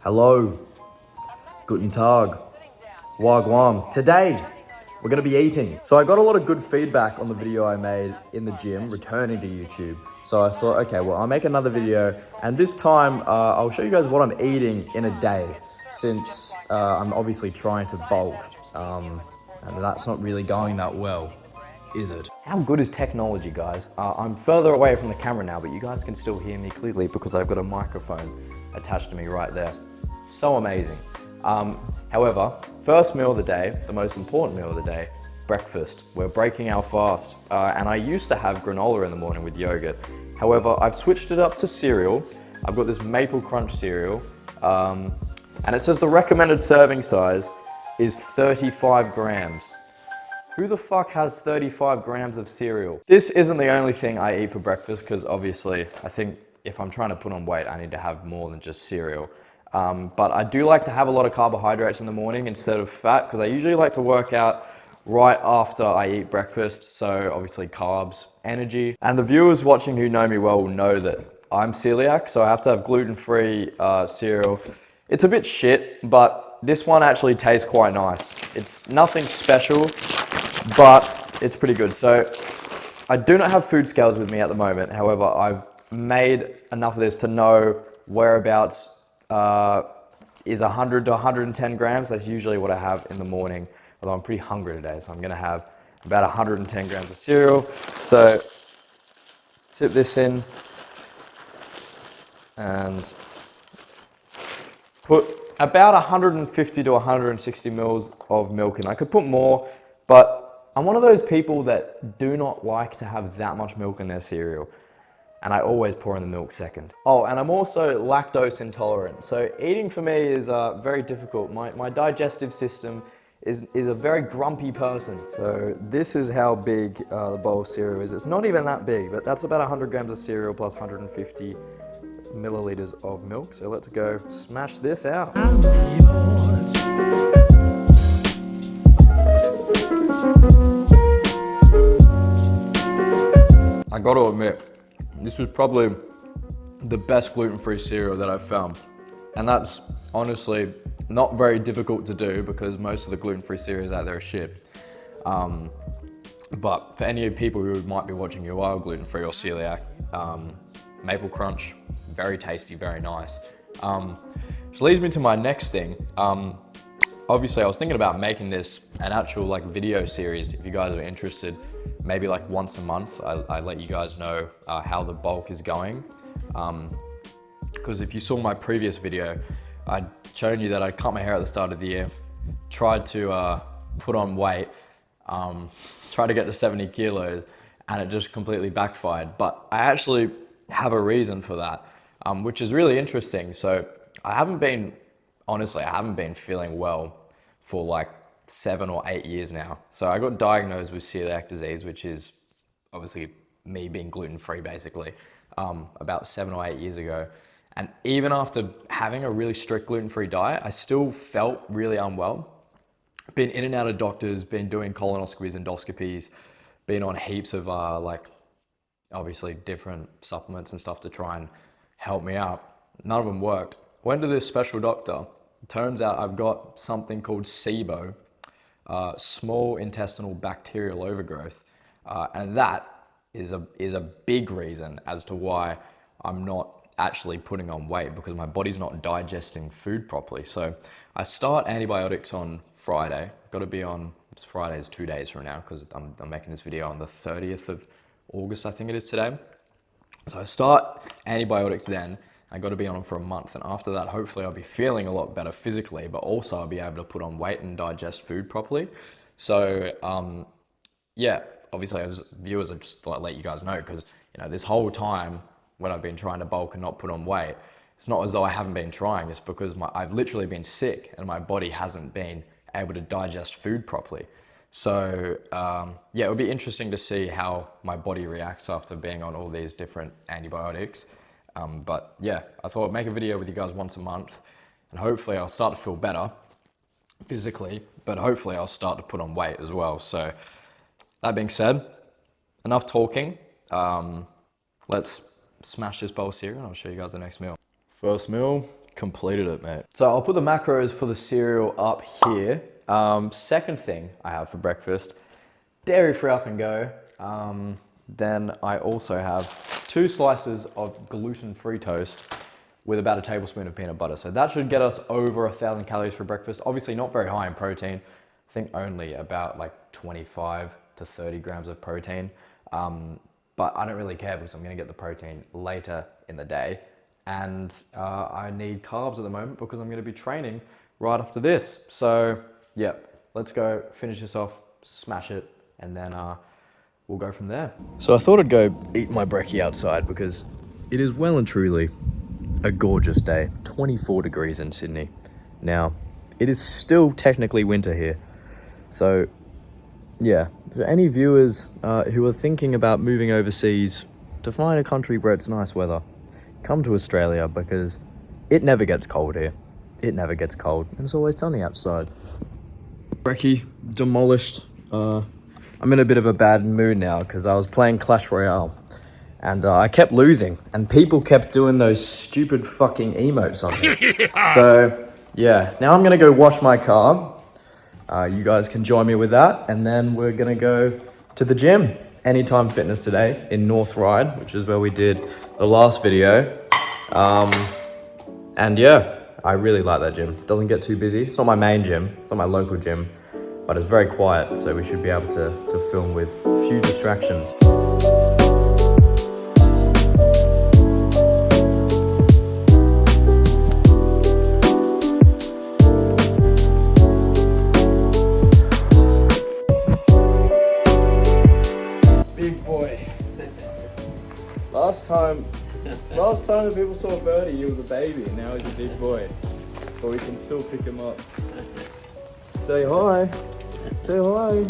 Hello, guten tag, wagwan. Today, we're gonna be eating. So I got a lot of good feedback on the video I made in the gym, returning to YouTube. So I thought, okay, well, I'll make another video, and this time I'll show you guys what I'm eating in a day, since I'm obviously trying to bulk, and that's not really going that well, is it? How good is technology, guys? I'm further away from the camera now, but you guys can still hear me clearly because I've got a microphone attached to me right there. So amazing. However, first meal of the day, the most important meal of the day, breakfast. We're breaking our fast. And I used to have granola in the morning with yogurt. However, I've switched it up to cereal. I've got this Maple Crunch cereal. And it says the recommended serving size is 35 grams. Who the fuck has 35 grams of cereal? This isn't the only thing I eat for breakfast, because obviously I think if I'm trying to put on weight, I need to have more than just cereal. But I do like to have a lot of carbohydrates in the morning instead of fat, because I usually like to work out right after I eat breakfast. So obviously carbs, energy. And the viewers watching who know me well will know that I'm celiac, so I have to have gluten-free cereal. It's a bit shit, but this one actually tastes quite nice. It's nothing special, but it's pretty good. So I do not have food scales with me at the moment. However, I've made enough of this to know whereabouts is 100 to 110 grams. That's usually what I have in the morning, although I'm pretty hungry today, so I'm gonna have about 110 grams of cereal. So tip this in and put about 150 to 160 mils of milk in. I could put more, but I'm one of those people that do not like to have that much milk in their cereal, and I always pour in the milk second. Oh, and I'm also lactose intolerant, so eating for me is very difficult. My digestive system is a very grumpy person. So this is how big the bowl of cereal is. It's not even that big, but that's about 100 grams of cereal plus 150 milliliters of milk. So let's go smash this out. I gotta admit, this was probably the best gluten-free cereal that I've found. And that's honestly not very difficult to do, because most of the gluten-free cereals out there are shit. But for any of you people who might be watching who are gluten-free or celiac, Maple Crunch, very tasty, very nice. Which leads me to my next thing. Obviously I was thinking about making this an actual like video series. If you guys are interested, maybe like once a month, I let you guys know how the bulk is going. Because if you saw my previous video, I'd shown you that I cut my hair at the start of the year, tried to put on weight, tried to get to 70 kilos, and it just completely backfired. But I actually have a reason for that, which is really interesting. So honestly, I haven't been feeling well for like 7 or 8 years now. So I got diagnosed with celiac disease, which is obviously me being gluten-free basically, about 7 or 8 years ago. And even after having a really strict gluten-free diet, I still felt really unwell. Been in and out of doctors, been doing colonoscopies, endoscopies, been on heaps of like obviously different supplements and stuff to try and help me out. None of them worked. Went to this special doctor. Turns out I've got something called SIBO, small intestinal bacterial overgrowth, and that is a big reason as to why I'm not actually putting on weight, because my body's not digesting food properly. So I start antibiotics on Friday. Got to be on, it's Friday's 2 days from now, because I'm making this video on the 30th of August, I think it is today. So I start antibiotics then. I got to be on them for a month, and after that, hopefully I'll be feeling a lot better physically, but also I'll be able to put on weight and digest food properly. So yeah, obviously as viewers, I just thought I'd let you guys know, because you know, this whole time when I've been trying to bulk and not put on weight, it's not as though I haven't been trying. It's because I've literally been sick and my body hasn't been able to digest food properly. So yeah, it would be interesting to see how my body reacts after being on all these different antibiotics. But yeah, I thought I'd make a video with you guys once a month, and hopefully I'll start to feel better physically, but hopefully I'll start to put on weight as well. So that being said, enough talking. Let's smash this bowl of cereal and I'll show you guys the next meal. First meal, completed it, mate. So I'll put the macros for the cereal up here. Second thing I have for breakfast, dairy-free up and go. Then I also have 2 slices of gluten-free toast with about a tablespoon of peanut butter. So that should get us over 1,000 calories for breakfast. Obviously not very high in protein. I think only about like 25 to 30 grams of protein. But I don't really care because I'm gonna get the protein later in the day. And I need carbs at the moment because I'm gonna be training right after this. So yeah, let's go finish this off, smash it, and then we'll go from there. So I thought I'd go eat my brekkie outside because it is well and truly a gorgeous day, 24 degrees in Sydney. Now, it is still technically winter here. So yeah, for any viewers who are thinking about moving overseas to find a country where it's nice weather, come to Australia because it never gets cold here. It never gets cold and it's always sunny outside. Brekkie demolished. I'm in a bit of a bad mood now because I was playing Clash Royale and I kept losing and people kept doing those stupid fucking emotes on me. So yeah, now I'm gonna go wash my car. You guys can join me with that and then we're gonna go to the gym. Anytime Fitness today in North Ryde, which is where we did the last video. And yeah, I really like that gym. It doesn't get too busy. It's not my main gym, it's not my local gym, but it's very quiet, so we should be able to film with few distractions. Big boy. Last time people saw Birdie, he was a baby, and now he's a big boy. But we can still pick him up. Say hi. Say hi.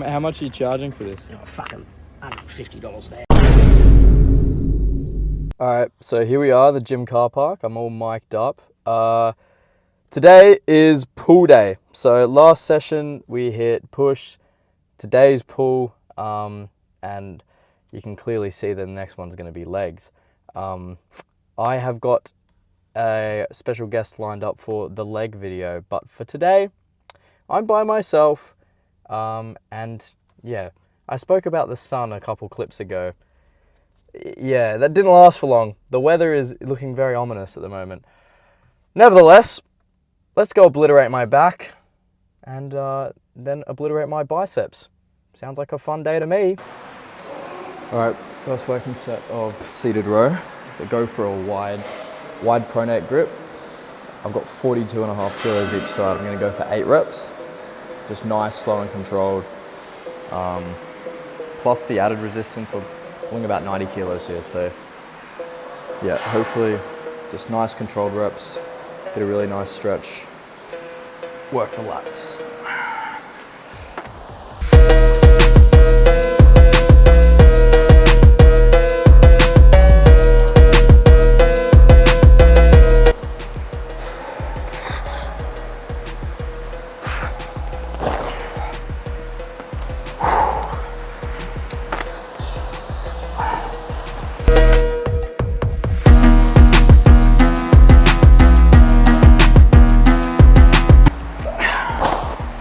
How much are you charging for this? Oh, fucking $150 a day. Alright, so here we are, the gym car park. I'm all mic'd up. Today is pull day. So last session we hit push, today's pull, and you can clearly see the next one's going to be legs. I have got a special guest lined up for the leg video, but for today, I'm by myself. And yeah, I spoke about the sun a couple clips ago. Yeah, that didn't last for long. The weather is looking very ominous at the moment. Nevertheless, let's go obliterate my back and then obliterate my biceps. Sounds like a fun day to me. All right, first working set of seated row. Go for a wide pronate grip. I've got 42.5 kilos each side. I'm gonna go for 8 reps. Just nice, slow and controlled. Plus the added resistance, we're pulling about 90 kilos here. So yeah, hopefully just nice controlled reps, get a really nice stretch, work the lats.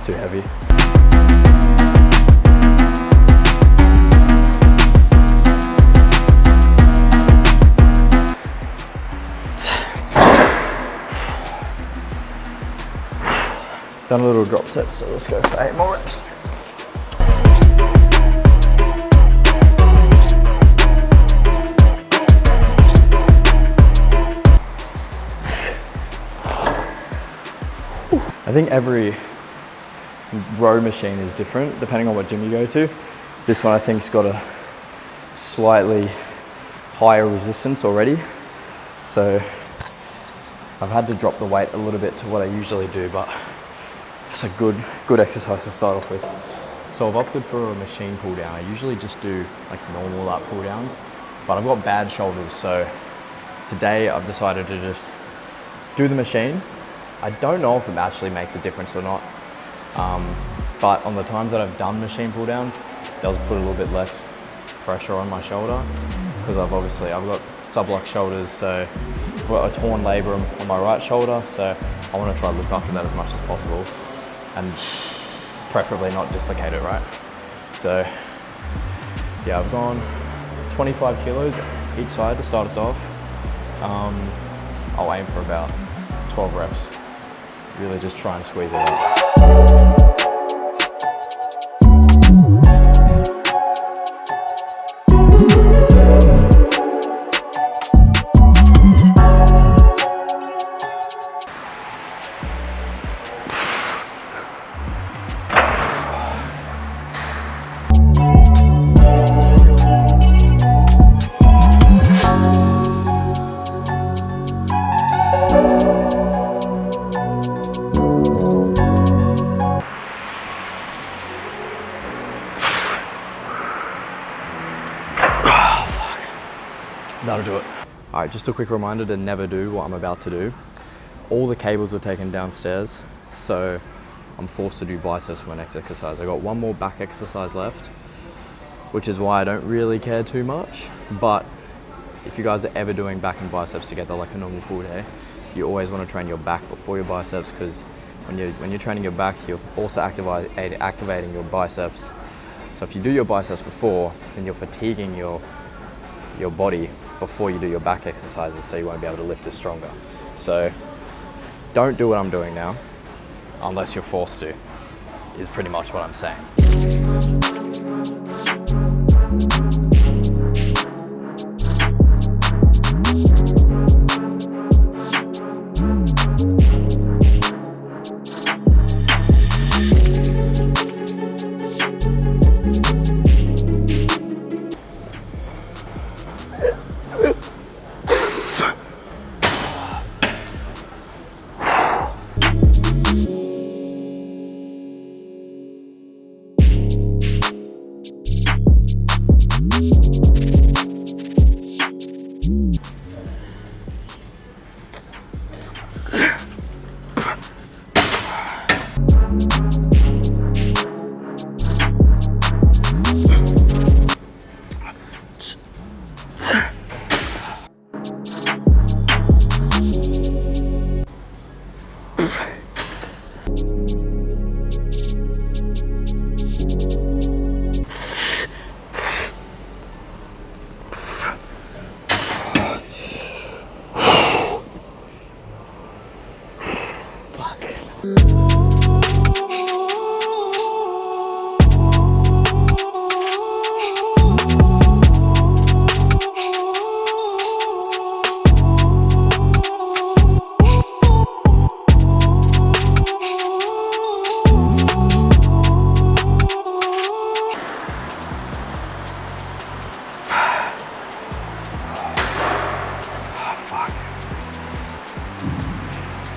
Too heavy. Done a little drop set, so let's go for 8 more reps. I think every row machine is different depending on what gym you go to. This one I think's got a slightly higher resistance already, so I've had to drop the weight a little bit to what I usually do, but It's a good exercise to start off with. So I've opted for a machine pull down. I usually just do like normal lat pull downs, but I've got bad shoulders, so today I've decided to just do the machine. I don't know if it actually makes a difference or not, but on the times that I've done machine pull downs, it does put a little bit less pressure on my shoulder, because I've got subluxed shoulders, so I've got a torn labrum on my right shoulder, so I want to try to look after that as much as possible, and preferably not dislocate it, right? So yeah, I've gone 25 kilos each side to start us off. I'll aim for about 12 reps. Really just try and squeeze it out. That'll do it. All right, just a quick reminder to never do what I'm about to do. All the cables were taken downstairs, so I'm forced to do biceps for my next exercise. I got one more back exercise left, which is why I don't really care too much. But if you guys are ever doing back and biceps together like a normal pull day, you always want to train your back before your biceps, because when you're training your back, you're also activating your biceps. So if you do your biceps before, then you're fatiguing your body before you do your back exercises, so you won't be able to lift as stronger. So don't do what I'm doing now unless you're forced to, is pretty much what I'm saying.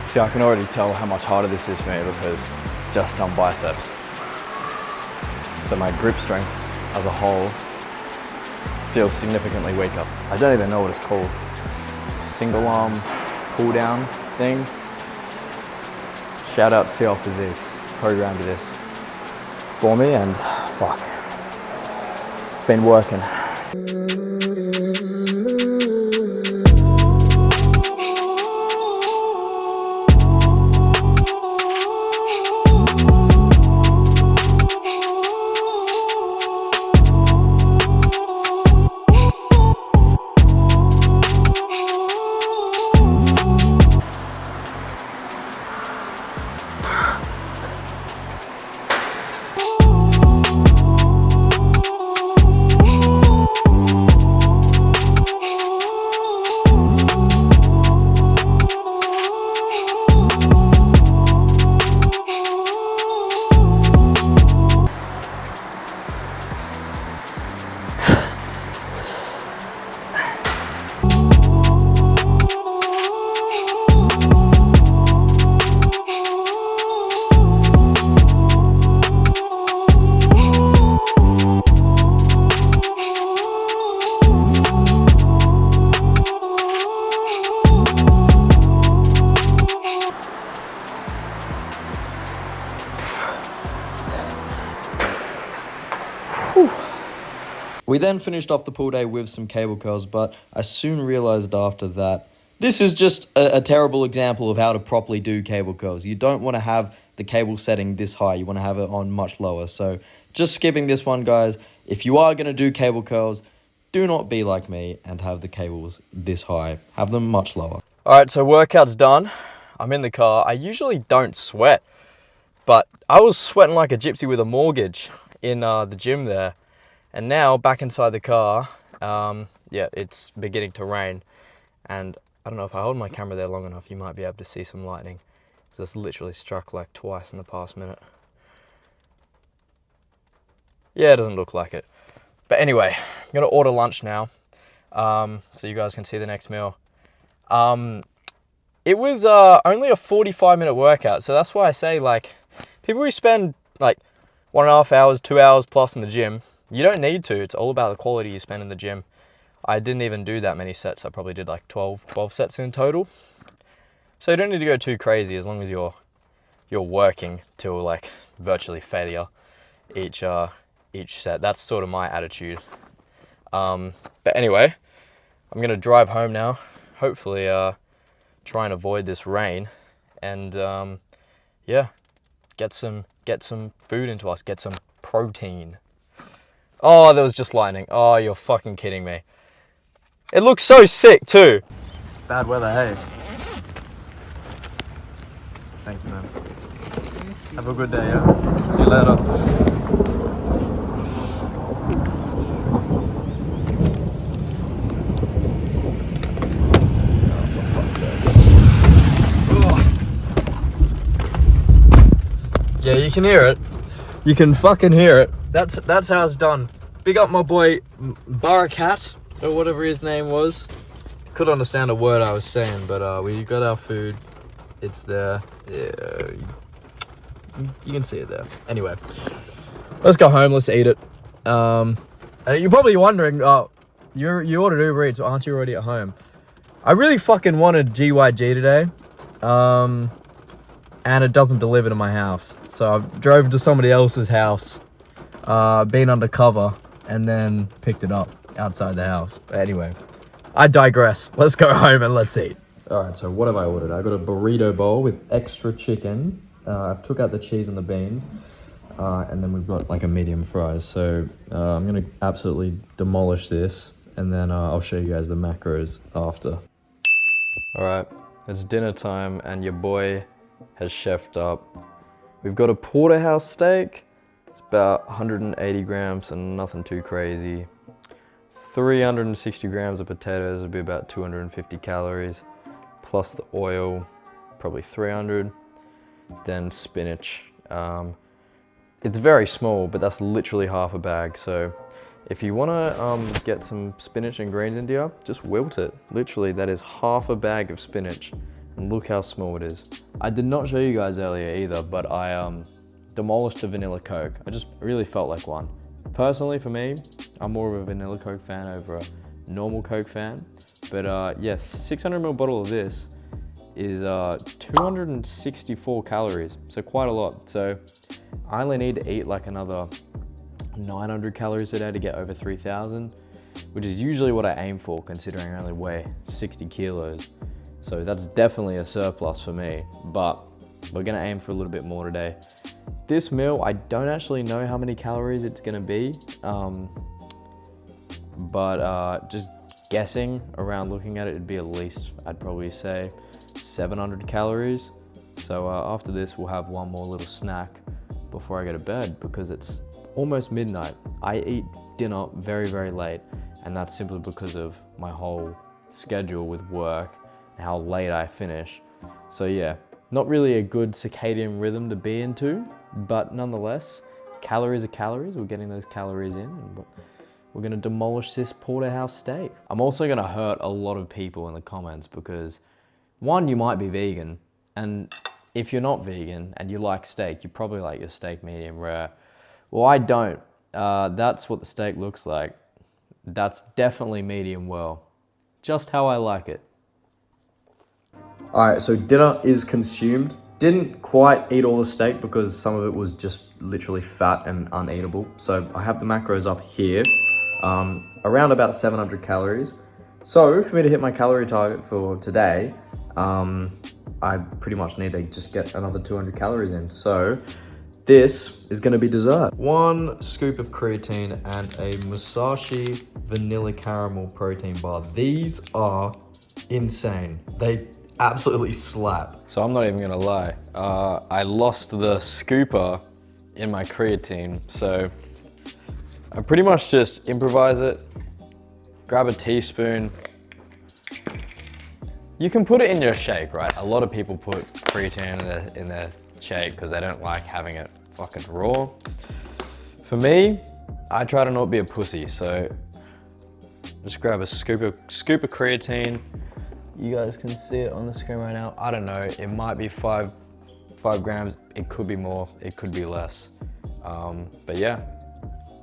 See, I can already tell how much harder this is for me because just done biceps. So my grip strength as a whole feels significantly weaker. I don't even know what it's called. Single arm pull down thing. Shout out CL Physiques, programmed this for me, and fuck, it's been working. We then finished off the pool day with some cable curls, but I soon realized after that this is just a terrible example of how to properly do cable curls. You don't want to have the cable setting this high. You want to have it on much lower. So just skipping this one, guys. If you are going to do cable curls, do not be like me and have the cables this high. Have them much lower. All right, so workout's done. I'm in the car. I usually don't sweat, but I was sweating like a gypsy with a mortgage in the gym there. And now back inside the car, yeah, it's beginning to rain. And I don't know, if I hold my camera there long enough, you might be able to see some lightning. It's literally struck like twice in the past minute. Yeah, it doesn't look like it. But anyway, I'm gonna order lunch now, so you guys can see the next meal. It was only a 45-minute workout, so that's why I say, like, people who spend like 1.5 hours, 2 hours plus in the gym, you don't need to. It's all about the quality you spend in the gym. I didn't even do that many sets. I probably did like 12 sets in total. So you don't need to go too crazy as long as you're working till like virtually failure each set. That's sort of my attitude. But anyway, I'm gonna drive home now. Hopefully try and avoid this rain, and yeah, get some food into us, get some protein. Oh, there was just lightning. Oh, you're fucking kidding me. It looks so sick too. Bad weather, hey. Thank you, man. Have a good day, yeah? See you later. Yeah, you can hear it. You can fucking hear it. That's how it's done. Big up my boy Barakat, or whatever his name was. Couldn't understand a word I was saying, but we got our food. It's there. Yeah, you can see it there. Anyway, let's go home. Let's eat it. And you're probably wondering, you ordered Uber Eats, aren't you already at home? I really fucking wanted GYG today. And it doesn't deliver to my house. So I drove to somebody else's house, been undercover, and then picked it up outside the house. But anyway, I digress. Let's go home and let's eat. All right, so what have I ordered? I got a burrito bowl with extra chicken. I've took out the cheese and the beans. And then we've got like a medium fries. So I'm gonna absolutely demolish this, and then I'll show you guys the macros after. All right, it's dinner time, and your boy has chefed up. We've got a porterhouse steak. It's about 180 grams and nothing too crazy. 360 grams of potatoes would be about 250 calories, plus the oil, probably 300. Then spinach. It's very small, but that's literally half a bag. So if you wanna get some spinach and greens into you, just wilt it. Literally, that is half a bag of spinach. And look how small it is. I did not show you guys earlier either, but I demolished a vanilla Coke. I just really felt like one. Personally, for me, I'm more of a vanilla Coke fan over a normal Coke fan. But yeah, 600ml bottle of this is 264 calories, so quite a lot. So I only need to eat like another 900 calories a day to get over 3,000, which is usually what I aim for, considering I only weigh 60 kilos. So that's definitely a surplus for me, but we're gonna aim for a little bit more today. This meal, I don't actually know how many calories it's gonna be, but just guessing around looking at it, it'd be at least, I'd probably say 700 calories. So after this, we'll have one more little snack before I go to bed, because it's almost midnight. I eat dinner very, very late, and that's simply because of my whole schedule with work, how late I finish. So yeah, not really a good circadian rhythm to be into, but nonetheless, calories are calories. We're getting those calories in, and we're gonna demolish this porterhouse steak. I'm also gonna hurt a lot of people in the comments, because one, you might be vegan, and if you're not vegan and you like steak, you probably like your steak medium rare. Well, I don't. That's what the steak looks like. That's definitely medium well. Just how I like it. All right, so dinner is consumed. Didn't quite eat all the steak because some of it was just literally fat and uneatable. So I have the macros up here. around about 700 calories. So for me to hit my calorie target for today, I pretty much need to just get another 200 calories in. So this is gonna be dessert. 1 scoop of creatine and a Musashi vanilla caramel protein bar. These are insane. They absolutely slap. So I'm not even gonna lie. I lost the scooper in my creatine, so I pretty much just improvise it, grab a teaspoon. You can put it in your shake, right? A lot of people put creatine in their shake because they don't like having it fucking raw. For me, I try to not be a pussy, so just grab a scoop of creatine. You guys can see it on the screen right now. I don't know, it might be 5 grams. It could be more, it could be less. But yeah,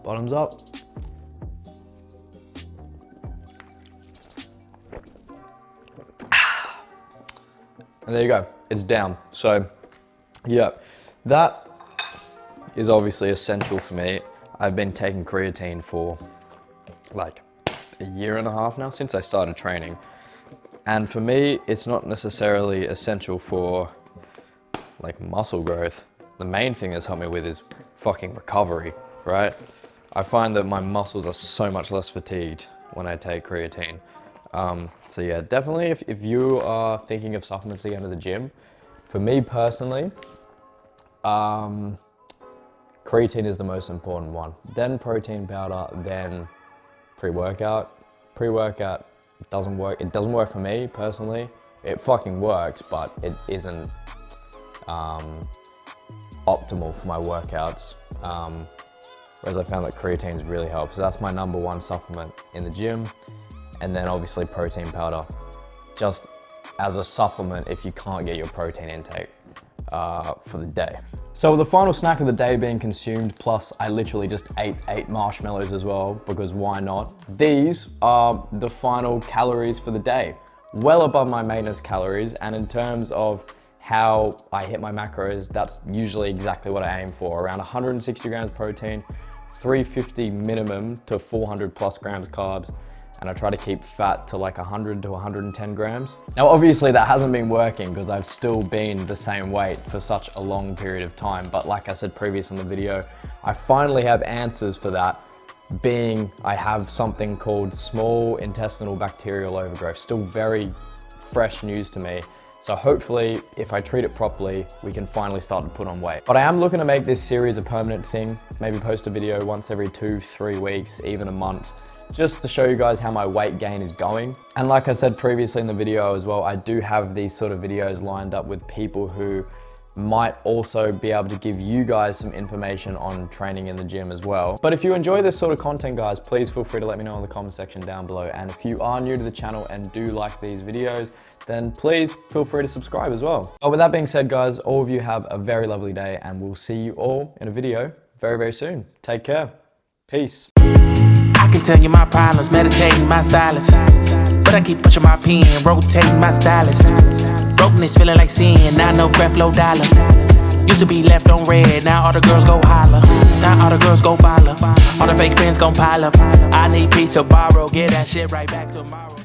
bottoms up. And there you go, it's down. So yeah, that is obviously essential for me. I've been taking creatine for like a year and a half now, since I started training. And for me, it's not necessarily essential for like muscle growth. The main thing that's helped me with is fucking recovery, right? I find that my muscles are so much less fatigued when I take creatine. So yeah, definitely if you are thinking of supplements to get into the gym, for me personally, creatine is the most important one. Then protein powder, then pre-workout. Pre-workout doesn't work. It doesn't work for me personally. It fucking works, but it isn't optimal for my workouts. Whereas I found that creatine really helps. So that's my #1 supplement in the gym. And then obviously protein powder, just as a supplement if you can't get your protein intake for the day. So the final snack of the day being consumed, plus I literally just ate 8 marshmallows as well, because why not? These are the final calories for the day. Well above my maintenance calories, and in terms of how I hit my macros, that's usually exactly what I aim for. Around 160 grams protein, 350 minimum to 400 plus grams carbs, and I try to keep fat to like 100 to 110 grams. Now obviously that hasn't been working because I've still been the same weight for such a long period of time, but like I said previous in the video, I finally have answers for that, being I have something called small intestinal bacterial overgrowth. Still very fresh news to me. So hopefully, if I treat it properly, we can finally start to put on weight. But I am looking to make this series a permanent thing, maybe post a video once every 2-3 weeks, even a month, just to show you guys how my weight gain is going. And like I said previously in the video as well, I do have these sort of videos lined up with people who might also be able to give you guys some information on training in the gym as well. But if you enjoy this sort of content, guys, please feel free to let me know in the comment section down below. And if you are new to the channel and do like these videos, then please feel free to subscribe as well. But with that being said, guys, all of you have a very lovely day, and we'll see you all in a video very, very soon. Take care. Peace. I can tell you my problems, meditating my silence. But I keep pushing my pen, rotating my stylus. Brokenness feeling like sin, now no breath, low dollar. Used to be left on red, now all the girls go holler. Now all the girls go follow. All the fake fans gon' pile up. I need peace to borrow, get that shit right back tomorrow.